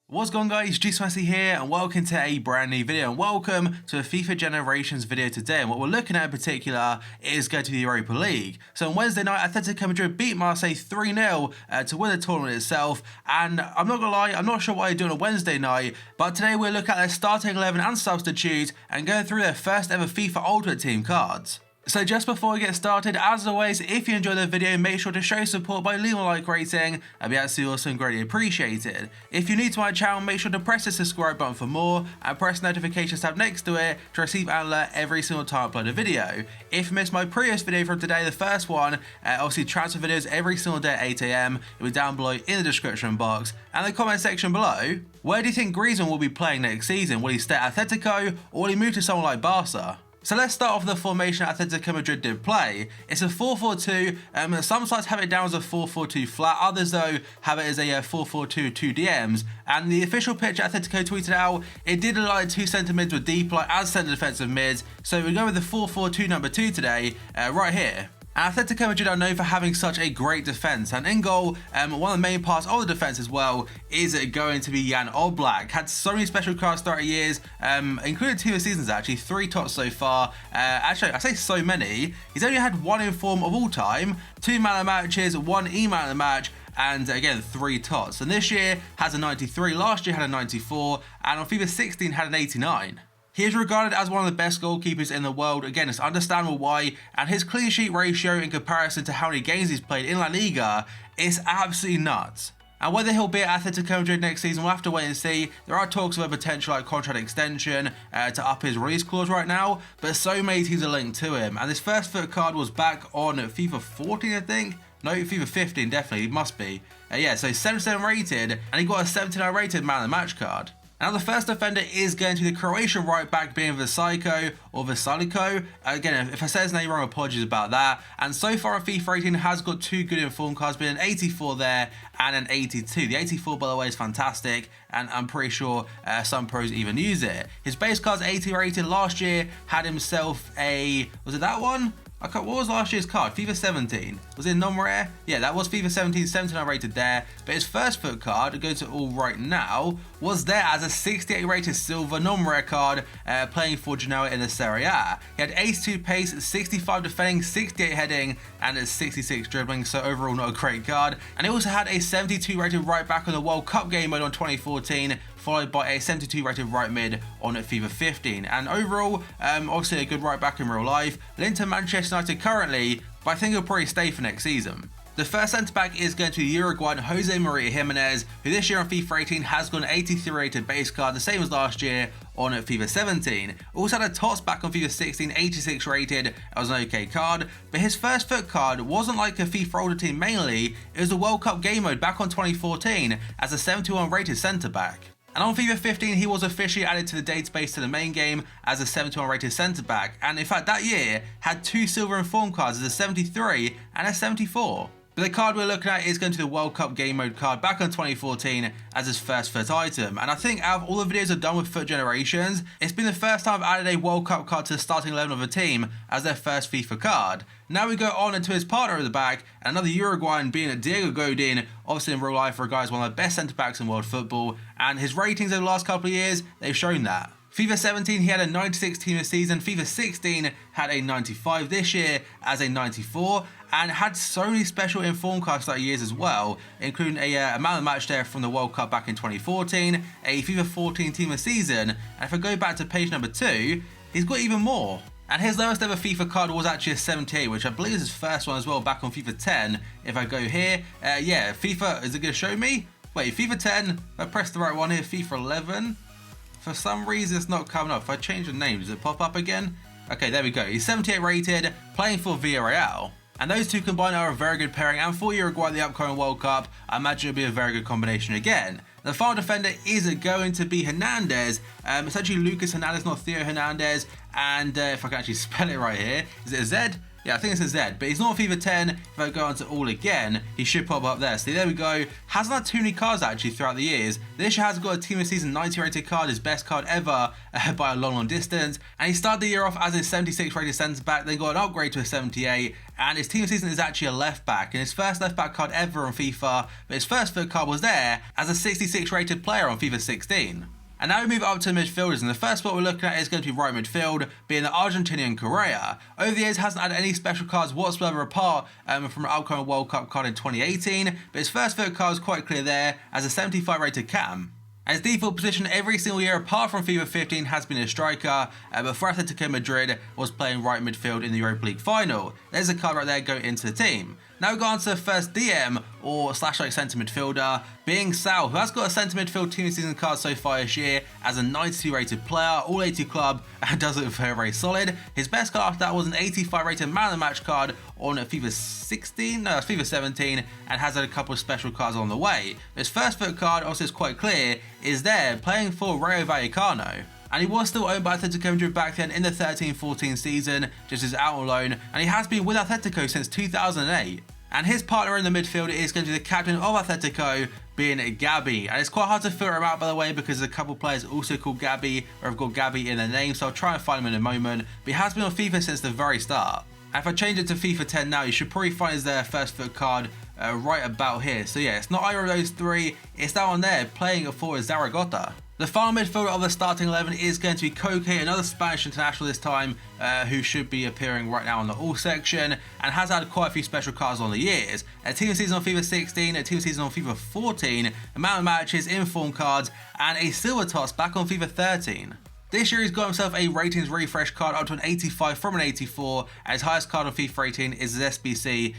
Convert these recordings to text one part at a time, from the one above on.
What's going on, guys? G-Spicy here and welcome to a brand new video and welcome to a FIFA Generations video today. And what we're looking at in particular is going to the Europa League. So on Wednesday night, Atletico Madrid beat Marseille 3-0 to win the tournament itself. And I'm not gonna lie, I'm not sure what they're doing on Wednesday night, but today we'll look at their starting 11 and substitutes and go through their first ever FIFA Ultimate Team cards. So just before we get started, as always, if you enjoyed the video, make sure to show support by leaving a like rating. That'd be absolutely awesome and greatly appreciated. If you're new to my channel, make sure to press the subscribe button for more and press the notifications tab next to it to receive an alert every single time I upload a video. If you missed my previous video from today, the first one, obviously transfer videos every single day at 8 AM, it'll be down below in the description box and the comment section below. Where do you think Griezmann will be playing next season? Will he stay at Atletico or will he move to someone like Barca? So let's start off with the formation Atletico Madrid did play. It's a 4-4-2, some sites have it down as a 4-4-2 flat, others though have it as a 4-4-2 2 DMs, and the official picture Atletico tweeted out, it did look like 2 centre mids were deep like as centre defensive mids, so we go with the 4-4-2 number 2 today, right here. And Atletico Madrid are known for having such a great defence, and in goal, one of the main parts of the defence as well is going to be Jan Oblak. Had so many special cards throughout the years, including 2 seasons actually, 3 tots so far. Actually, I say so many, he's only had 1 inform of all time, 2 man of the matches, 1 E-man of the match, and again 3 tots. And this year has a 93, last year had a 94, and on FIFA 16 had an 89. He is regarded as one of the best goalkeepers in the world. Again, it's understandable why, and his clean sheet ratio in comparison to how many games he's played in La Liga is absolutely nuts. And whether he'll be at Atletico Madrid next season, we'll have to wait and see. There are talks of a potential contract extension to up his release clause right now, but so many teams are linked to him. And this first foot card was back on FIFA 14, I think. No, FIFA 15, definitely, it must be. Yeah, so 77 rated, and he got a 79 rated man of the match card. Now the first defender is going to be the Croatian right back being Vasilico or Vasilico. Again, if I say his name wrong, apologies about that. And so far on FIFA 18 has got 2 good inform cards, being an 84 there and an 82. The 84, by the way, is fantastic, and I'm pretty sure some pros even use it. His base card's 80 rated. Last year had himself a, was it that one? What was last year's card? FIFA 17. Was it non-rare? Yeah, that was FIFA 17, 79 rated there. But his first foot card, go to all right now, was there as a 68 rated silver non-rare card playing for Genoa in the Serie A. He had 82 pace, 65 defending, 68 heading, and a 66 dribbling, so overall not a great card. And he also had a 72 rated right back on the World Cup game mode on 2014, followed by a 72 rated right mid on FIFA 15. And overall, obviously a good right back in real life. Linked to Manchester United currently, but I think he'll probably stay for next season. The first centre back is going to be Uruguayan Jose Maria Jimenez, who this year on FIFA 18 has got an 83 rated base card, the same as last year on FIFA 17. Also had a tots back on FIFA 16, 86 rated, that was an okay card, but his first foot card wasn't like a FIFA older team mainly, it was the World Cup game mode back on 2014 as a 71 rated centre back. And on FIFA 15, he was officially added to the database to the main game as a 71 rated centre back, and in fact that year had 2 silver inform cards as a 73 and a 74. But the card we're looking at is going to be the World Cup game mode card back on 2014 as his first foot item. And I think out of all the videos I've done with foot generations, it's been the first time I've added a World Cup card to the starting 11 of a team as their first FIFA card. Now we go on into his partner at the back, and another Uruguayan being Diego Godin, obviously in real life for a guy who's one of the best centre backs in world football, and his ratings over the last couple of years, they've shown that. FIFA 17 he had a 96 team a season, FIFA 16 had a 95 this year as a 94, and had so many special inform cards throughout years as well, including a man of the match there from the World Cup back in 2014, a FIFA 14 team a season, and if I go back to page number 2, he's got even more. And his lowest ever FIFA card was actually a 78, which I believe is his first one as well back on FIFA 10. If I go here, yeah, FIFA, is it going to show me? Wait, FIFA 10, if I press the right one here, FIFA 11. For some reason it's not coming up. If I change the name, does it pop up again? Okay, there we go. He's 78 rated, playing for Villarreal. And those two combined are a very good pairing, and for Uruguay at the upcoming World Cup, I imagine it'll be a very good combination again. The final defender is going to be Hernandez, essentially Lucas Hernandez, not Theo Hernandez, and if I can actually spell it right here, is it a Z? Yeah, I think it's a Z, but he's not on FIFA 10. If I go on to all again, he should pop up there. So there we go. Hasn't had too many cards actually throughout the years. This year has got a Team of the Season 90 rated card, his best card ever by a long distance. And he started the year off as a 76 rated centre back, then got an upgrade to a 78. And his Team of the Season is actually a left back, and his first left back card ever on FIFA, but his first FUT card was there as a 66 rated player on FIFA 16. And now we move up to midfielders, and the first spot we're looking at is going to be right midfield, being the Argentinian Correa. Over the years hasn't had any special cards whatsoever apart from an upcoming World Cup card in 2018, but his first FUT card was quite clear there as a 75 rated cam. And his default position every single year apart from FIFA 15 has been a striker, but for Atletico Madrid was playing right midfield in the Europa League final. There's a card right there going into the team. Now we go on to the first DM or /like centre midfielder, being Sal, who has got a centre midfield Team of the Season card so far this year as a 92 rated player, all 80 club, and does look very, very solid. His best card after that was an 85 rated man of the match card on FIFA 17, and has had a couple of special cards on the way. His first FUT card, also is quite clear, is there playing for Rayo Vallecano. And he was still owned by Atletico Madrid back then in the 13-14 season, just as out on loan, and he has been with Atletico since 2008. And his partner in the midfield is going to be the captain of Atletico, being Gabby. And it's quite hard to filter him out, by the way, because there's a couple of players also called Gabby, or have got Gabby in their name, so I'll try and find him in a moment. But he has been on FIFA since the very start. And if I change it to FIFA 10 now, you should probably find his first FUT card right about here. So yeah, it's not either of those three, it's that one there, playing for Zaragoza. The final midfielder of the starting 11 is going to be Koke, another Spanish international this time, who should be appearing right now on the all section, and has had quite a few special cards on the years. A Team of the Season on FIFA 16, a Team of the Season on FIFA 14, amount of matches, inform cards, and a silver tots back on FIFA 13. This year he's got himself a ratings refresh card up to an 85 from an 84, and his highest card on FIFA 18 is his SBC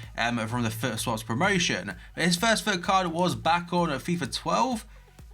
from the FUT Swaps promotion. But his first FUT card was back on FIFA 12.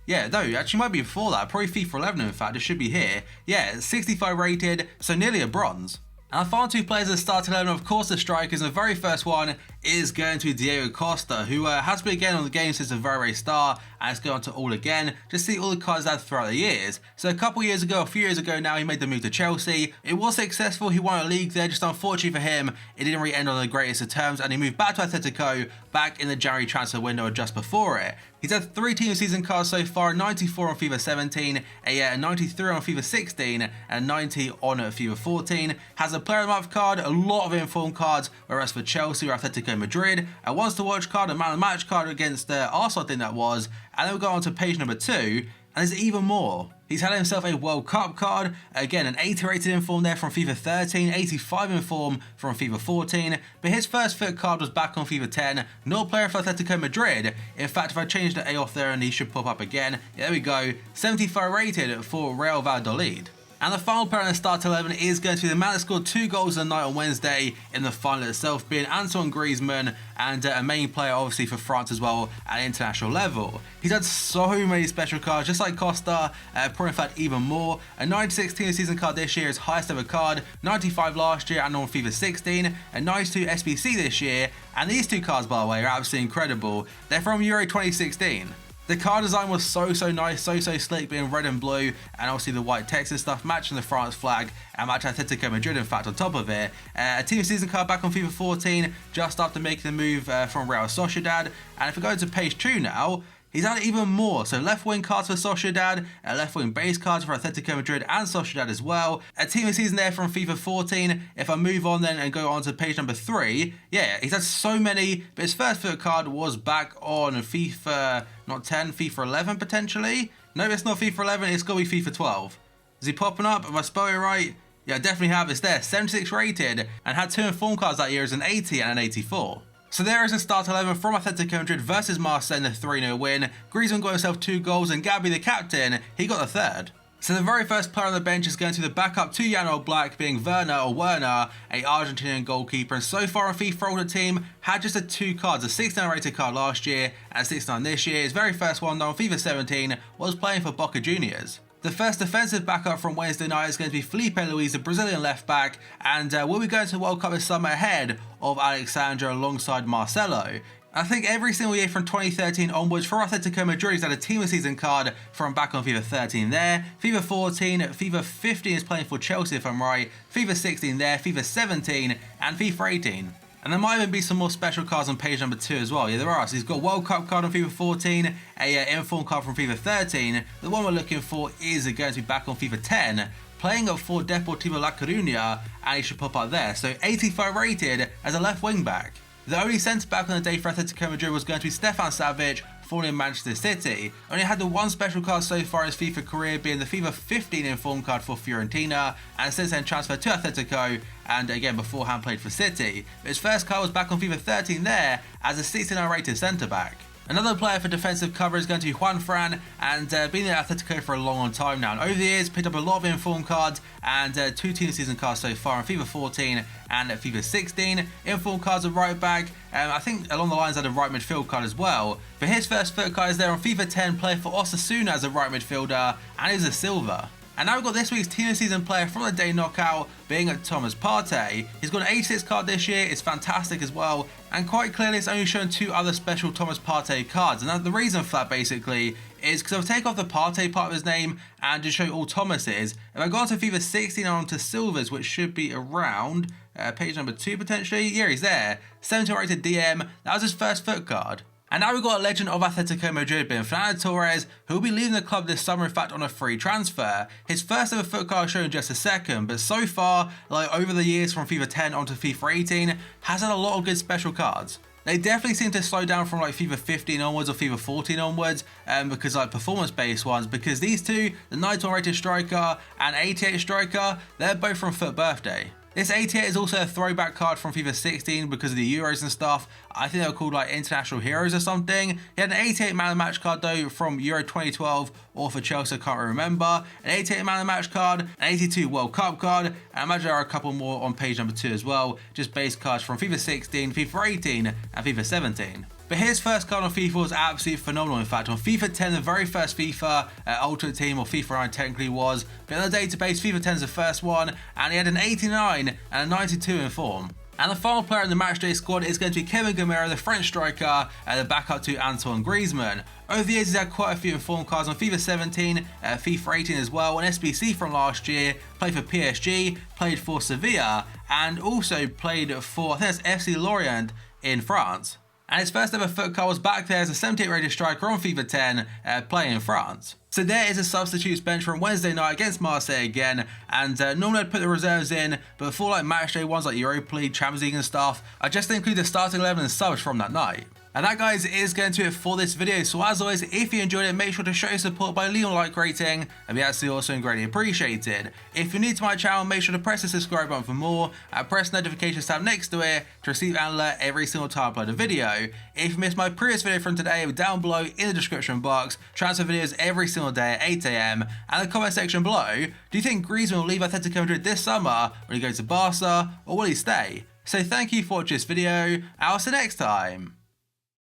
Yeah, no, actually might be before that, probably FIFA 11 in fact, it should be here. Yeah, 65 rated, so nearly a bronze. And our final two players at starting 11, of course the strikers, and the very first one is going to be Diego Costa, who has been again on the game since the very, very start, and it's going on to all again, just see all the cards had throughout the years. So a couple years ago, a few years ago now, he made the move to Chelsea. It was successful, he won a league there, just unfortunately for him, it didn't really end on the greatest of terms, and he moved back to Atletico back in the January transfer window or just before it. He's had 3 Team of the Season cards so far, 94 on FIFA 17, a 93 on FIFA 16, and 90 on FIFA 14. Has a Player of the Month card, a lot of inform cards, whereas for Chelsea or Atletico Madrid, a Wants to Watch card, a Man of the Match card against Arsenal, I think that was, and then we go on to page number 2, and there's even more. He's had himself a World Cup card, again an 80 rated inform there from FIFA 13, 85 inform from FIFA 14, but his first FUT card was back on FIFA 10, not a player for Atletico Madrid. In fact, if I change the A off there and he should pop up again, yeah, there we go, 75 rated for Real Valladolid. And the final player in the start 11 is going to be the man that scored 2 goals a night on Wednesday in the final itself, being Antoine Griezmann, and a main player obviously for France as well at international level. He's had so many special cards, just like Costa, probably in fact even more. A 96 Team of the Season card this year, his highest ever card, 95 last year and on FIFA 16, a 92 SBC this year, and these two cards, by the way, are absolutely incredible. They're from Euro 2016. The card design was so nice, so slick, being red and blue, and obviously the white text and stuff, matching the France flag, and matching Atletico Madrid in fact on top of it. A Team of the Season card back on FIFA 14, just after making the move from Real Sociedad, and if we go to page 2 now, he's had even more, so left wing cards for Sociedad, left wing base cards for Atletico Madrid and Sociedad as well. A Team of the Season there from FIFA 14. If I move on then and go on to page number 3, yeah, he's had so many, but his first FUT card was back on FIFA, not 10, FIFA 11 potentially? No, it's not FIFA 11, it's got to be FIFA 12. Is he popping up? Am I spelling it right? Yeah, I definitely have, it's there, 76 rated, and had 2 inform cards that year as an 80 and an 84. So there is a start 11 from Atletico Madrid versus Marseille in the 3-0 win. Griezmann got himself 2 goals, and Gabby, the captain, he got the 3rd. So the very first player on the bench is going to the backup to Jan Oblak, being Werner, a Argentinian goalkeeper, and so far on FIFA older team, had just 2 cards, a 69 rated card last year and a 69 this year. His very first one though on FIFA 17 was playing for Boca Juniors. The first defensive backup from Wednesday night is going to be Felipe Louise, the Brazilian left back, and will be going to the World Cup this summer ahead of Alexandra alongside Marcelo. I think every single year from 2013 onwards for Atletico Madrid, he's had a team of season card from back on FIFA 13 there, FIFA 14, FIFA 15 is playing for Chelsea if I'm right, FIFA 16 there, FIFA 17 and FIFA 18. And there might even be some more special cards on page number 2 as well. Yeah, there are. So he's got World Cup card on FIFA 14, a inform card from FIFA 13. The one we're looking for is going to be back on FIFA 10, playing up for Deportivo La Coruña, and he should pop up there. So 85 rated as a left wing back. The only centre back on the day for Atletico Madrid was going to be Stefan Savic, falling in Manchester City. Only had the one special card so far in his FIFA career, being the FIFA 15 inform card for Fiorentina, and since then transferred to Atletico, and again beforehand played for City. But his first card was back on FIFA 13 there as a 69 rated centre back. Another player for defensive cover is going to be Juan Fran, and been at Atletico for a long time now. And over the years, picked up a lot of inform cards and 2 team season cards so far in FIFA 14 and FIFA 16. Inform cards are right back, I think along the lines of the right midfield card as well. But his first foot card is there on FIFA 10, playing for Osasuna as a right midfielder, and is a silver. And now we've got this week's team of season player from the day knockout, being Thomas Partey. He's got an 86 card this year, it's fantastic as well, and quite clearly it's only shown 2 other special Thomas Partey cards. And the reason for that basically is because I'll take off the Partey part of his name and just show all Thomas's. If I go on to FIFA 16 and on to silvers, which should be around page number 2 potentially, yeah, he's there, 70 rated DM, that was his first foot card. And now we've got a legend of Atletico Madrid, being Fernando Torres, who will be leaving the club this summer, in fact on a free transfer. His first ever foot card shown in just a second, but so far, like over the years from FIFA 10 onto FIFA 18, has had a lot of good special cards. They definitely seem to slow down from like FIFA 15 onwards or FIFA 14 onwards, because like performance-based ones, because these two, the 91 rated striker and 88 striker, they're both from FUT Birthday. This 88 is also a throwback card from FIFA 16 because of the Euros and stuff. I think they were called like International Heroes or something. He had an 88 man of the match card though from Euro 2012 or for Chelsea, I can't remember. An 88 man of the match card, an 82 World Cup card, and I imagine there are a couple more on page number 2 as well. Just base cards from FIFA 16, FIFA 18 and FIFA 17. But his first card on FIFA was absolutely phenomenal. In fact, on FIFA 10, the very first FIFA Ultimate Team, or FIFA 9 technically was, but in the database, FIFA 10 is the first one, and he had an 89 and a 92 in form. And the final player in the matchday squad is going to be Kevin Gamera, the French striker, the backup to Antoine Griezmann. Over the years, he's had quite a few informed cards on FIFA 17, FIFA 18 as well, and SBC from last year, played for PSG, played for Sevilla, and also played for, I think that's FC Lorient in France. And his first ever foot card was back there as a 78 rated striker on FIFA 10, playing in France. So there is a substitutes bench from Wednesday night against Marseille again, and normally I'd put the reserves in, but for like matchday ones like Europa League, Champions League and stuff, I just include the starting 11 and subs from that night. And that, guys, is going to be it for this video. So as always, if you enjoyed it, make sure to show your support by leaving a like rating. It'd be absolutely awesome and greatly appreciated. If you're new to my channel, make sure to press the subscribe button for more and press the notifications tab next to it to receive an alert every single time I upload a video. If you missed my previous video from today, down below in the description box, transfer videos every single day at 8 AM. And the comment section below, do you think Griezmann will leave Atletico Madrid this summer when he goes to Barca, or will he stay? So thank you for watching this video, and I'll see you next time.